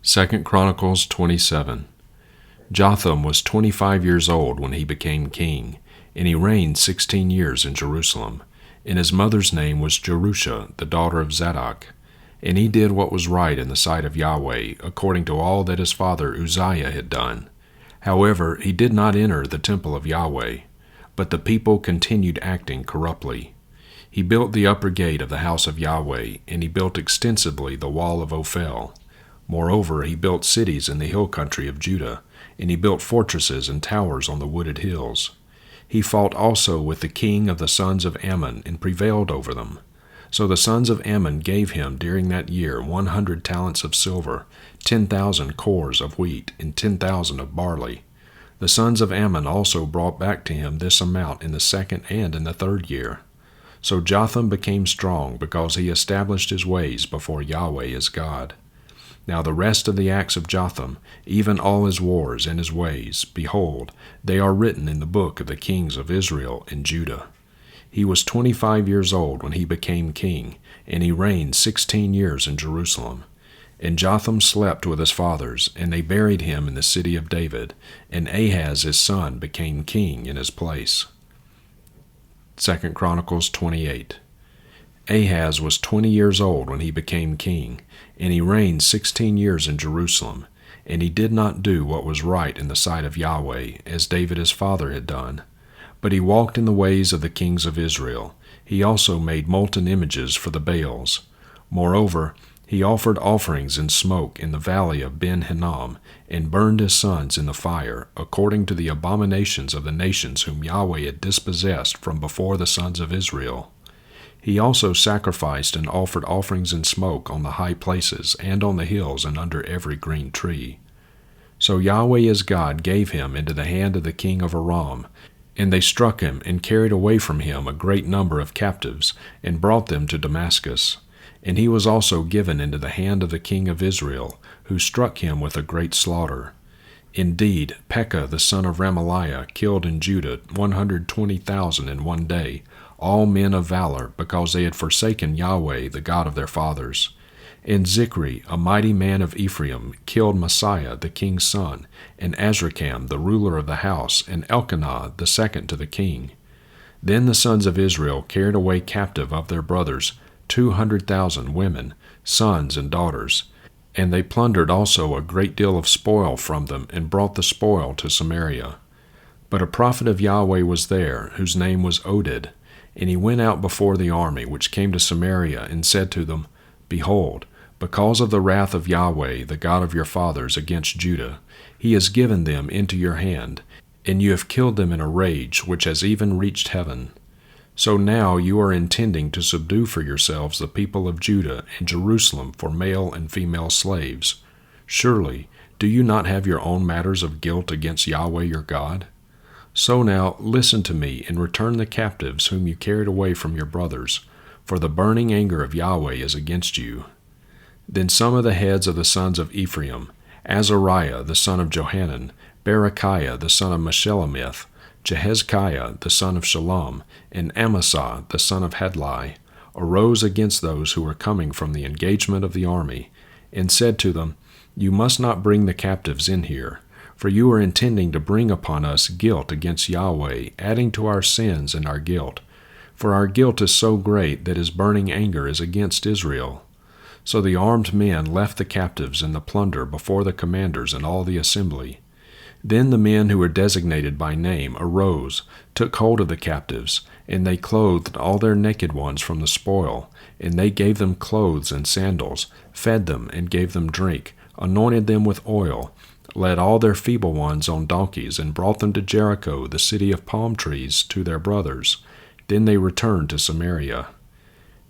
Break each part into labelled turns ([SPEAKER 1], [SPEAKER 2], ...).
[SPEAKER 1] 2 Chronicles 27. Jotham was 25 years old when he became king, and he reigned 16 years in Jerusalem. And his mother's name was Jerusha, the daughter of Zadok. And he did what was right in the sight of Yahweh, according to all that his father Uzziah had done. However, he did not enter the temple of Yahweh, but the people continued acting corruptly. He built the upper gate of the house of Yahweh, and he built extensively the wall of Ophel. Moreover, he built cities in the hill country of Judah, and he built fortresses and towers on the wooded hills. He fought also with the king of the sons of Ammon, and prevailed over them. So the sons of Ammon gave him during that year 100 talents of silver, 10,000 cores of wheat, and 10,000 of barley. The sons of Ammon also brought back to him this amount in the second and in the third year. So Jotham became strong, because he established his ways before Yahweh his God. Now the rest of the acts of Jotham, even all his wars and his ways, behold, they are written in the book of the kings of Israel and Judah. He was 25 years old when he became king, and he reigned 16 years in Jerusalem. And Jotham slept with his fathers, and they buried him in the city of David, and Ahaz his son became king in his place. 2 Chronicles 28. Ahaz was 20 years old when he became king, and he reigned 16 years in Jerusalem. And he did not do what was right in the sight of Yahweh, as David his father had done. But he walked in the ways of the kings of Israel. He also made molten images for the Baals. Moreover, he offered offerings in smoke in the valley of Ben-Hinnom, and burned his sons in the fire, according to the abominations of the nations whom Yahweh had dispossessed from before the sons of Israel. He also sacrificed and offered offerings in smoke on the high places, and on the hills, and under every green tree. So Yahweh his God gave him into the hand of the king of Aram, and they struck him, and carried away from him a great number of captives, and brought them to Damascus. And he was also given into the hand of the king of Israel, who struck him with a great slaughter. Indeed, Pekah the son of Remaliah killed in Judah 120,000 in one day, all men of valor, because they had forsaken Yahweh, the God of their fathers. And Zichri, a mighty man of Ephraim, killed Messiah, the king's son, and Azrikam, the ruler of the house, and Elkanah, the second to the king. Then the sons of Israel carried away captive of their brothers 200,000 women, sons and daughters. And they plundered also a great deal of spoil from them, and brought the spoil to Samaria. But a prophet of Yahweh was there, whose name was Oded. And he went out before the army which came to Samaria, and said to them, Behold, because of the wrath of Yahweh, the God of your fathers, against Judah, he has given them into your hand, and you have killed them in a rage which has even reached heaven. So now you are intending to subdue for yourselves the people of Judah and Jerusalem for male and female slaves. Surely, do you not have your own matters of guilt against Yahweh your God? So now listen to me, and return the captives whom you carried away from your brothers, for the burning anger of Yahweh is against you. Then some of the heads of the sons of Ephraim, Azariah the son of Johanan, Berechiah the son of Meshelemith, Jehezkiah the son of Shallum, and Amasa the son of Hadlai, arose against those who were coming from the engagement of the army, and said to them, You must not bring the captives in here, for you are intending to bring upon us guilt against Yahweh, adding to our sins and our guilt. For our guilt is so great that his burning anger is against Israel. So the armed men left the captives and the plunder before the commanders and all the assembly. Then the men who were designated by name arose, took hold of the captives, and they clothed all their naked ones from the spoil, and they gave them clothes and sandals, fed them and gave them drink, anointed them with oil, led all their feeble ones on donkeys, and brought them to Jericho, the city of palm trees, to their brothers. Then they returned to Samaria.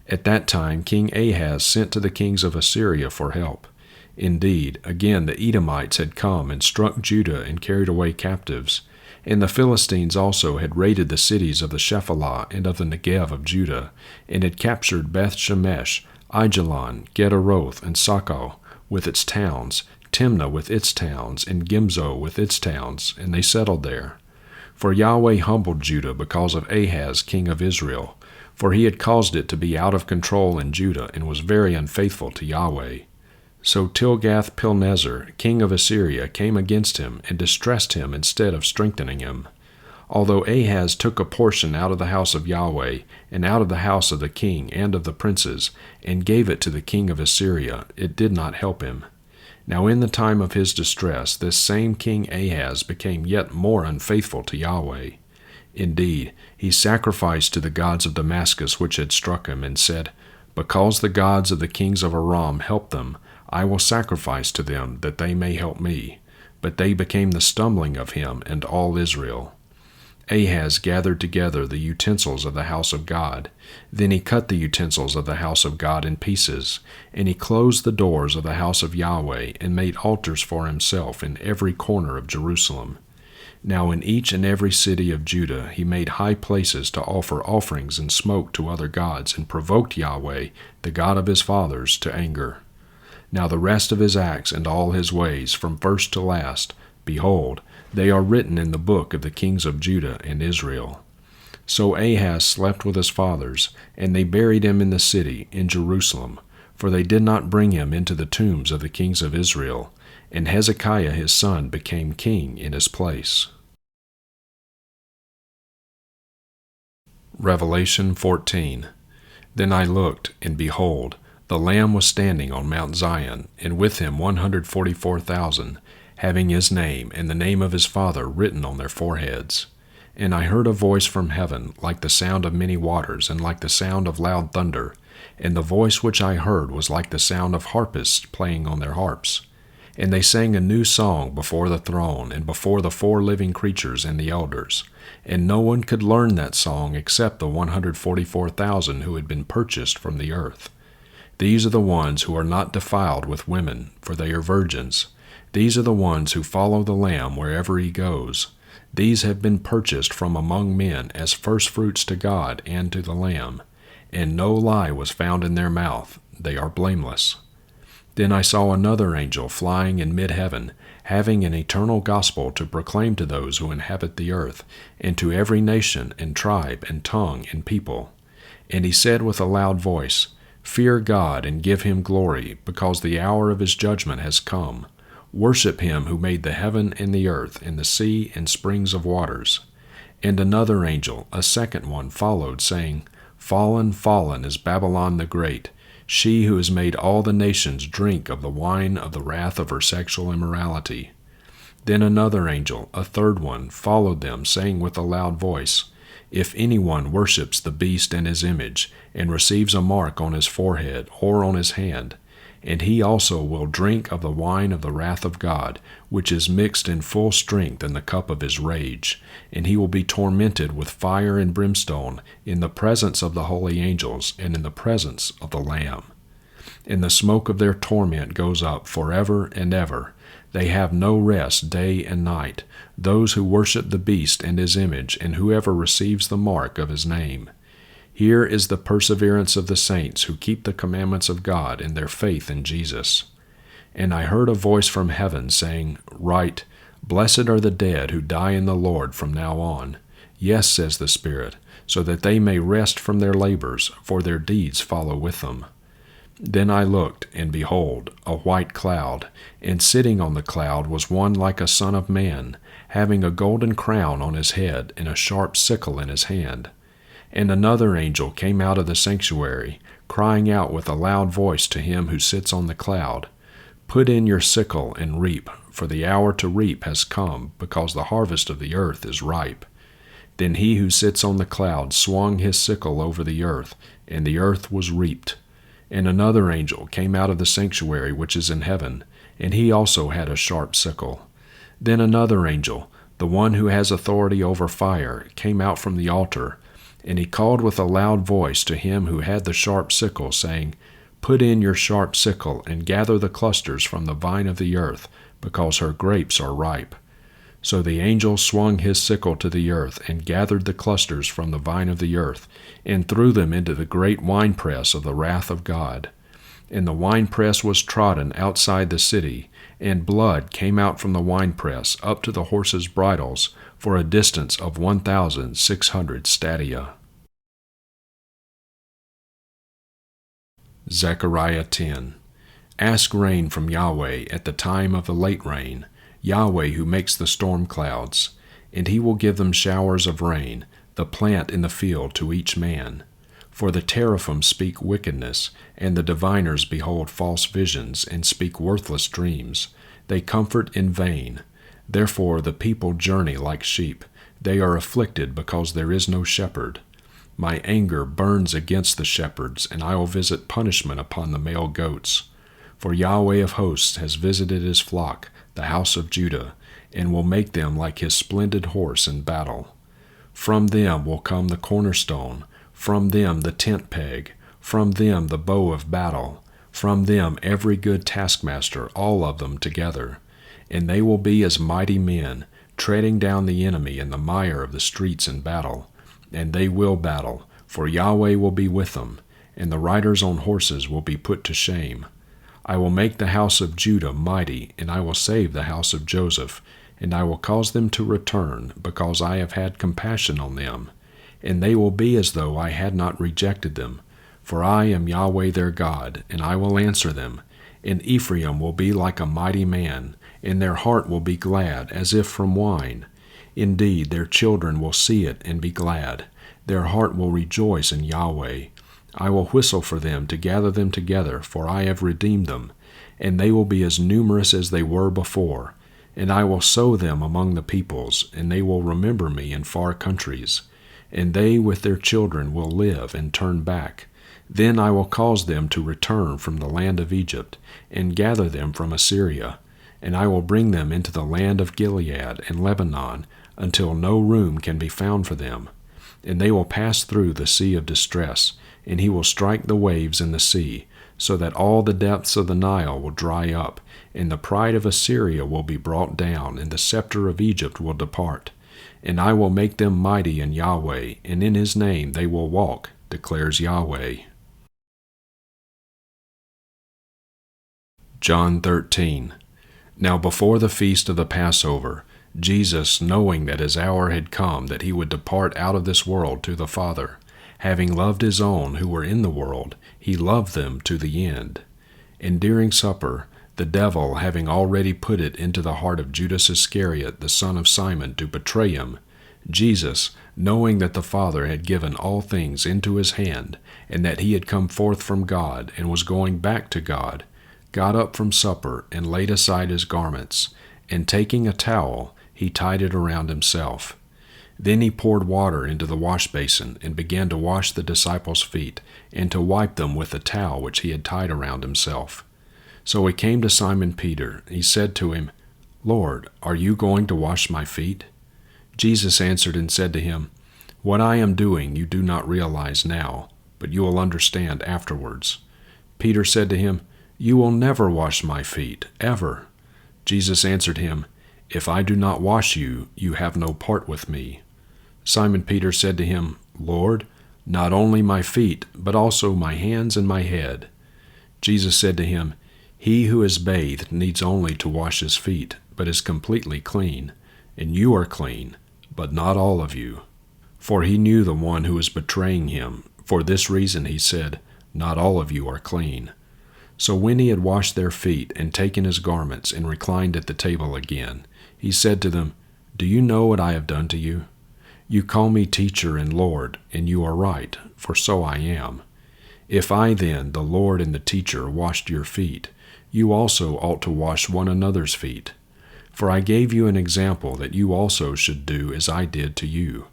[SPEAKER 1] At that time King Ahaz sent to the kings of Assyria for help. Indeed, again the Edomites had come and struck Judah and carried away captives. And the Philistines also had raided the cities of the Shephelah and of the Negev of Judah, and had captured Beth-Shemesh, Aijalon, Gederoth, and Socoh, with its towns, Timnah with its towns, and Gimzo with its towns, and they settled there. For Yahweh humbled Judah because of Ahaz king of Israel, for he had caused it to be out of control in Judah, and was very unfaithful to Yahweh. So Tilgath-Pilneser, king of Assyria, came against him and distressed him instead of strengthening him. Although Ahaz took a portion out of the house of Yahweh, and out of the house of the king and of the princes, and gave it to the king of Assyria, it did not help him. Now in the time of his distress, this same king Ahaz became yet more unfaithful to Yahweh. Indeed, he sacrificed to the gods of Damascus which had struck him, and said, Because the gods of the kings of Aram helped them, I will sacrifice to them, that they may help me. But they became the stumbling of him and all Israel. Ahaz gathered together the utensils of the house of God. Then he cut the utensils of the house of God in pieces, and he closed the doors of the house of Yahweh, and made altars for himself in every corner of Jerusalem. Now in each and every city of Judah he made high places to offer offerings and smoke to other gods, and provoked Yahweh, the God of his fathers, to anger. Now the rest of his acts and all his ways, from first to last, behold, they are written in the book of the kings of Judah and Israel. So Ahaz slept with his fathers, and they buried him in the city, in Jerusalem, for they did not bring him into the tombs of the kings of Israel. And Hezekiah his son became king in his place. Revelation 14. Then I looked, and behold, the Lamb was standing on Mount Zion, and with him 144,000, having his name and the name of his Father written on their foreheads. And I heard a voice from heaven, like the sound of many waters, and like the sound of loud thunder. And the voice which I heard was like the sound of harpists playing on their harps. And they sang a new song before the throne, and before the 4 living creatures and the elders. And no one could learn that song except the 144,000 who had been purchased from the earth. These are the ones who are not defiled with women, for they are virgins. These are the ones who follow the Lamb wherever he goes. These have been purchased from among men as firstfruits to God and to the Lamb. And no lie was found in their mouth. They are blameless. Then I saw another angel flying in mid-heaven, having an eternal gospel to proclaim to those who inhabit the earth, and to every nation and tribe and tongue and people. And he said with a loud voice, Fear God and give him glory, because the hour of his judgment has come. Worship him who made the heaven and the earth and the sea and springs of waters. And another angel, a second one, followed, saying, Fallen, fallen is Babylon the Great, she who has made all the nations drink of the wine of the wrath of her sexual immorality. Then another angel, a third one, followed them, saying with a loud voice, If anyone worships the beast and his image, and receives a mark on his forehead or on his hand, and he also will drink of the wine of the wrath of God, which is mixed in full strength in the cup of his rage, and he will be tormented with fire and brimstone in the presence of the holy angels and in the presence of the Lamb. And the smoke of their torment goes up forever and ever. They have no rest day and night, those who worship the beast and his image, and whoever receives the mark of his name. Here is the perseverance of the saints who keep the commandments of God in their faith in Jesus. And I heard a voice from heaven saying, Write, Blessed are the dead who die in the Lord from now on. Yes, says the Spirit, so that they may rest from their labors, for their deeds follow with them. Then I looked, and behold, a white cloud, and sitting on the cloud was one like a son of man, having a golden crown on his head and a sharp sickle in his hand. And another angel came out of the sanctuary, crying out with a loud voice to him who sits on the cloud, Put in your sickle and reap, for the hour to reap has come, because the harvest of the earth is ripe. Then he who sits on the cloud swung his sickle over the earth, and the earth was reaped. And another angel came out of the sanctuary which is in heaven, and he also had a sharp sickle. Then another angel, the one who has authority over fire, came out from the altar, and he called with a loud voice to him who had the sharp sickle, saying, Put in your sharp sickle, and gather the clusters from the vine of the earth, because her grapes are ripe. So the angel swung his sickle to the earth, and gathered the clusters from the vine of the earth, and threw them into the great winepress of the wrath of God. And the winepress was trodden outside the city, and blood came out from the winepress up to the horses' bridles, for a distance of 1,600 stadia. Zechariah 10. Ask rain from Yahweh at the time of the late rain, Yahweh who makes the storm clouds, and he will give them showers of rain, the plant in the field to each man. For the teraphim speak wickedness, and the diviners behold false visions, and speak worthless dreams. They comfort in vain. Therefore the people journey like sheep. They are afflicted because there is no shepherd. My anger burns against the shepherds, and I will visit punishment upon the male goats. For Yahweh of hosts has visited his flock, the house of Judah, and will make them like his splendid horse in battle. From them will come the cornerstone, from them the tent peg, from them the bow of battle, from them every good taskmaster, all of them together. And they will be as mighty men, treading down the enemy in the mire of the streets in battle. And they will battle, for Yahweh will be with them, and the riders on horses will be put to shame. I will make the house of Judah mighty, and I will save the house of Joseph, and I will cause them to return, because I have had compassion on them. And they will be as though I had not rejected them. For I am Yahweh their God, and I will answer them. And Ephraim will be like a mighty man, and their heart will be glad, as if from wine. Indeed, their children will see it and be glad. Their heart will rejoice in Yahweh. I will whistle for them to gather them together, for I have redeemed them. And they will be as numerous as they were before. And I will sow them among the peoples, and they will remember me in far countries. And they with their children will live and turn back. Then I will cause them to return from the land of Egypt, and gather them from Assyria. And I will bring them into the land of Gilead and Lebanon, until no room can be found for them. And they will pass through the sea of distress, and he will strike the waves in the sea, so that all the depths of the Nile will dry up, and the pride of Assyria will be brought down, and the scepter of Egypt will depart. And I will make them mighty in Yahweh, and in his name they will walk, declares Yahweh. John 13. Now before the feast of the Passover, Jesus, knowing that his hour had come that he would depart out of this world to the Father, having loved his own who were in the world, he loved them to the end. And during supper, the devil, having already put it into the heart of Judas Iscariot, the son of Simon, to betray him, Jesus, knowing that the Father had given all things into his hand, and that he had come forth from God and was going back to God, got up from supper and laid aside his garments, and taking a towel, he tied it around himself. Then he poured water into the wash basin and began to wash the disciples' feet and to wipe them with the towel which he had tied around himself. So he came to Simon Peter. He said to him, Lord, are you going to wash my feet? Jesus answered and said to him, What I am doing you do not realize now, but you will understand afterwards. Peter said to him, You will never wash my feet, ever. Jesus answered him, If I do not wash you, you have no part with me. Simon Peter said to him, Lord, not only my feet, but also my hands and my head. Jesus said to him, He who is bathed needs only to wash his feet, but is completely clean. And you are clean, but not all of you. For he knew the one who was betraying him. For this reason he said, Not all of you are clean. So when he had washed their feet and taken his garments and reclined at the table again, he said to them, Do you know what I have done to you? You call me teacher and Lord, and you are right, for so I am. If I then, the Lord and the teacher, washed your feet, you also ought to wash one another's feet. For I gave you an example that you also should do as I did to you.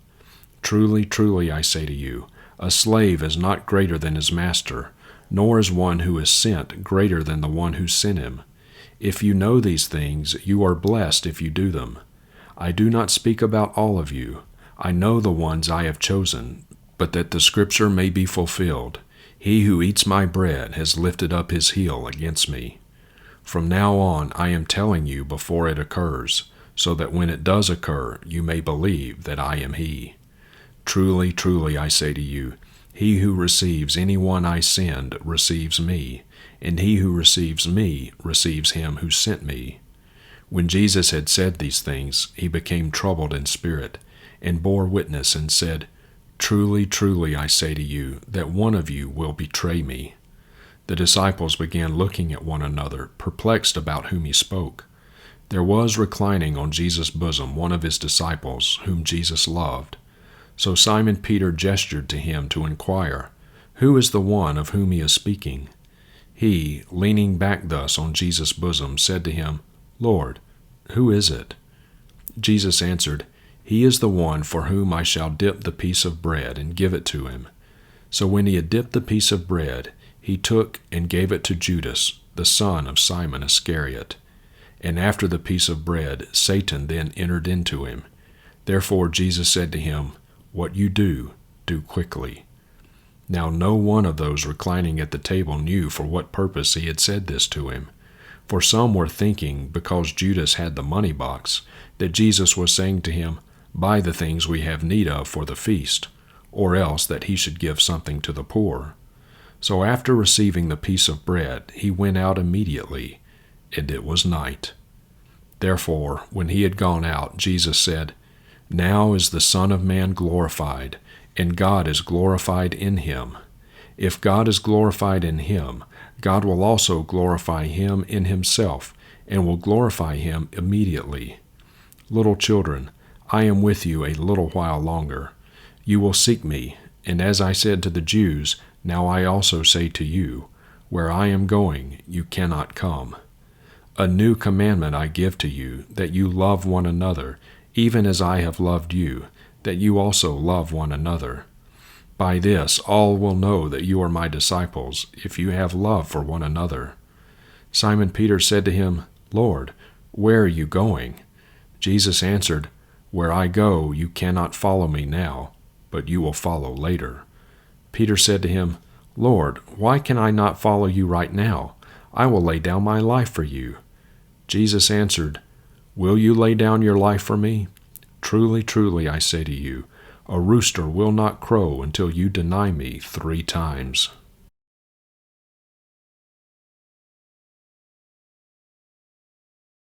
[SPEAKER 1] Truly, truly, I say to you, a slave is not greater than his master, nor is one who is sent greater than the one who sent him. If you know these things, you are blessed if you do them. I do not speak about all of you. I know the ones I have chosen, but that the scripture may be fulfilled. He who eats my bread has lifted up his heel against me. From now on I am telling you before it occurs, so that when it does occur, you may believe that I am he. Truly, truly, I say to you, he who receives anyone I send receives me, and he who receives me receives him who sent me. When Jesus had said these things, he became troubled in spirit, and bore witness and said, Truly, truly, I say to you, that one of you will betray me. The disciples began looking at one another, perplexed about whom he spoke. There was reclining on Jesus' bosom one of his disciples, whom Jesus loved. So Simon Peter gestured to him to inquire, "Who is the one of whom he is speaking?" He, leaning back thus on Jesus' bosom, said to him, "Lord, who is it?" Jesus answered, "He is the one for whom I shall dip the piece of bread and give it to him." So when he had dipped the piece of bread, he took and gave it to Judas, the son of Simon Iscariot. And after the piece of bread, Satan then entered into him. Therefore Jesus said to him, "What you do, do quickly." Now no one of those reclining at the table knew for what purpose he had said this to him. For some were thinking, because Judas had the money box, that Jesus was saying to him, "Buy the things we have need of for the feast," or else that he should give something to the poor. So after receiving the piece of bread, he went out immediately, and it was night. Therefore, when he had gone out, Jesus said, "Now is the Son of Man glorified, and God is glorified in him. If God is glorified in him, God will also glorify him in himself, and will glorify him immediately. Little children, I am with you a little while longer. You will seek me, and as I said to the Jews, now I also say to you, where I am going, you cannot come. A new commandment I give to you, that you love one another, even as I have loved you, that you also love one another. By this all will know that you are my disciples, if you have love for one another." Simon Peter said to him, "Lord, where are you going?" Jesus answered, "Where I go, you cannot follow me now, but you will follow later." Peter said to him, "Lord, why can I not follow you right now? I will lay down my life for you." Jesus answered, "Will you lay down your life for me? Truly, truly, I say to you, a rooster will not crow until you deny me 3 times."